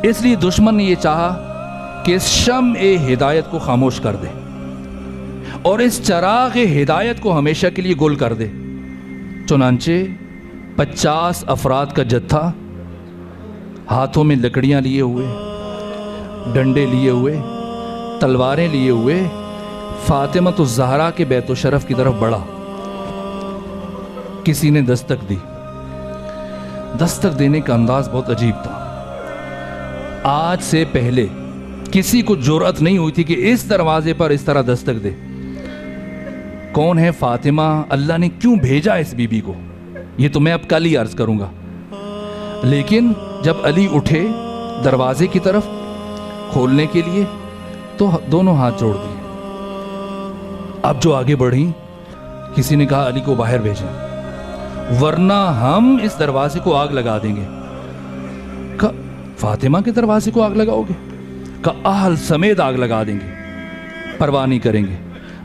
اس لیے دشمن نے یہ چاہا کہ اس شمع ہدایت کو خاموش کر دے اور اس چراغ ہدایت کو ہمیشہ کے لیے گل کر دے۔ چنانچہ 50 افراد کا جتھا ہاتھوں میں لکڑیاں لیے ہوئے، ڈنڈے لیے ہوئے، تلواریں لیے ہوئے فاطمہ الزہرا کے بیت الشرف کی طرف بڑھا۔ کسی نے دستک دی۔ دستک دینے کا انداز بہت عجیب تھا۔ آج سے پہلے کسی کو جرأت نہیں ہوئی تھی کہ اس دروازے پر اس طرح دستک دے۔ کون ہے فاطمہ؟ اللہ نے کیوں بھیجا اس بی بی کو؟ یہ تو میں اب کل ہی عرض کروں گا۔ لیکن جب علی اٹھے دروازے کی طرف کھولنے کے لیے تو دونوں ہاتھ جوڑ دیے۔ اب جو آگے بڑھی، کسی نے کہا علی کو باہر بھیجیں ورنہ ہم اس دروازے کو آگ لگا دیں گے۔ کہا فاطمہ کے دروازے کو آگ لگاؤ گے؟ کہا اہل سمیت آگ لگا دیں گے، پرواہ نہیں کریں گے۔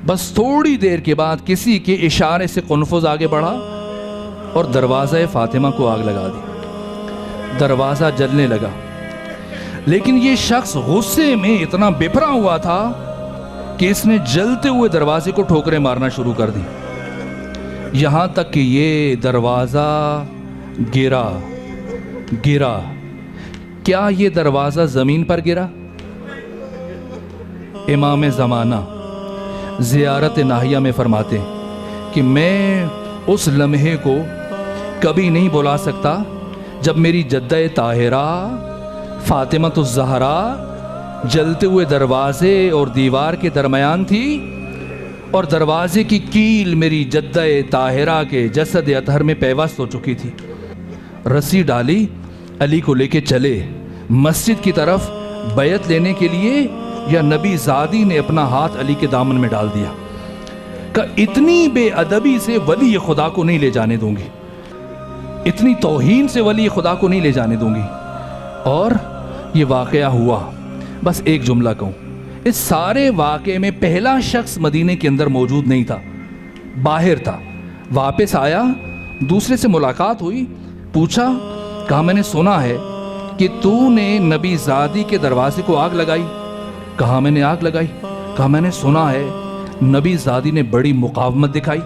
بس تھوڑی دیر کے بعد کسی کے اشارے سے قنفذ آگے بڑھا اور دروازہ فاطمہ کو آگ لگا دی۔ دروازہ جلنے لگا، لیکن یہ شخص غصے میں اتنا بپھرا ہوا تھا کہ اس نے جلتے ہوئے دروازے کو ٹھوکریں مارنا شروع کر دی، یہاں تک کہ یہ دروازہ گرا۔ کیا یہ دروازہ زمین پر گرا؟ امام زمانہ زیارت ناہیہ میں فرماتے کہ میں اس لمحے کو کبھی نہیں بھلا سکتا جب میری جدہ طاہرہ فاطمہ الزہرا جلتے ہوئے دروازے اور دیوار کے درمیان تھی اور دروازے کی کیل میری جدہ طاہرہ کے جسد اطہر میں پیوست ہو چکی تھی۔ رسی ڈالی، علی کو لے کے چلے مسجد کی طرف بیعت لینے کے لیے، یا نبی زادی نے اپنا ہاتھ علی کے دامن میں ڈال دیا کہ اتنی بے ادبی سے ولی خدا کو نہیں لے جانے دوں گی، اتنی توہین سے ولی خدا کو نہیں لے جانے دوں گی۔ اور یہ واقعہ ہوا۔ بس ایک جملہ کہوں، اس سارے واقعے میں پہلا شخص مدینے کے اندر موجود نہیں تھا، باہر تھا۔ واپس آیا، دوسرے سے ملاقات ہوئی، پوچھا، کہا میں نے سنا ہے کہ تو نے نبی زادی کے دروازے کو آگ لگائی۔ کہا میں نے آگ لگائی؟ کہا میں نے سنا ہے نبی زادی نے بڑی مقاومت دکھائی۔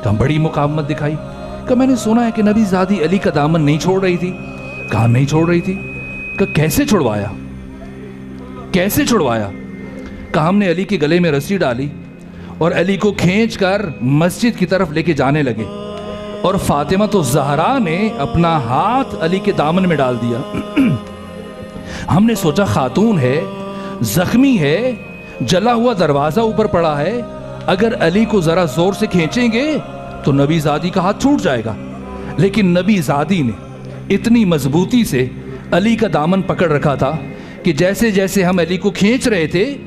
کہا بڑی مقاومت دکھائی؟ کہا میں نے سنا ہے کہ نبی زادی علی کا دامن نہیں چھوڑ رہی تھی۔ کہا نہیں چھوڑ رہی تھی؟ کہا کیسے چھڑوایا؟ کیسے چھڑوایا؟ کہا ہم نے علی کے گلے میں رسی ڈالی اور علی کو کھینچ کر مسجد کی طرف لے کے جانے لگے، اور فاطمہ الزہرا نے اپنا ہاتھ علی کے دامن میں ڈال دیا۔ ہم نے سوچا خاتون ہے، زخمی ہے، جلا ہوا دروازہ اوپر پڑا ہے، اگر علی کو ذرا زور سے کھینچیں گے تو نبی زادی کا ہاتھ چھوٹ جائے گا۔ لیکن نبی زادی نے اتنی مضبوطی سے علی کا دامن پکڑ رکھا تھا کہ جیسے جیسے ہم علی کو کھینچ رہے تھے،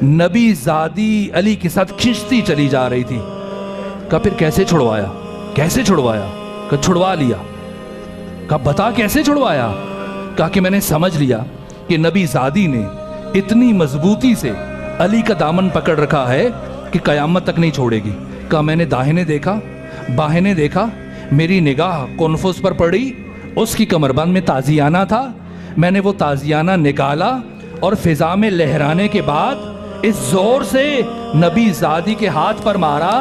نبی زادی علی کے ساتھ کھینچتی چلی جا رہی تھی۔ کہا پھر کیسے چھڑوایا؟ کیسے چھڑوایا؟ کہا چھڑوا لیا۔ کہا بتا کیسے چھڑوایا؟ کہا کہ میں نے سمجھ لیا کہ نبی زادی نے اتنی مضبوطی سے علی کا دامن پکڑ رکھا ہے کہ قیامت تک نہیں چھوڑے گی۔ کہا میں نے داہنے دیکھا، بائیں دیکھا، میری نگاہ قنفذ پر پڑی، اس کی کمربند میں تازیانہ تھا، میں نے وہ تازیانہ نکالا اور فضا میں لہرانے کے بعد اس زور سے نبی زادی کے ہاتھ پر مارا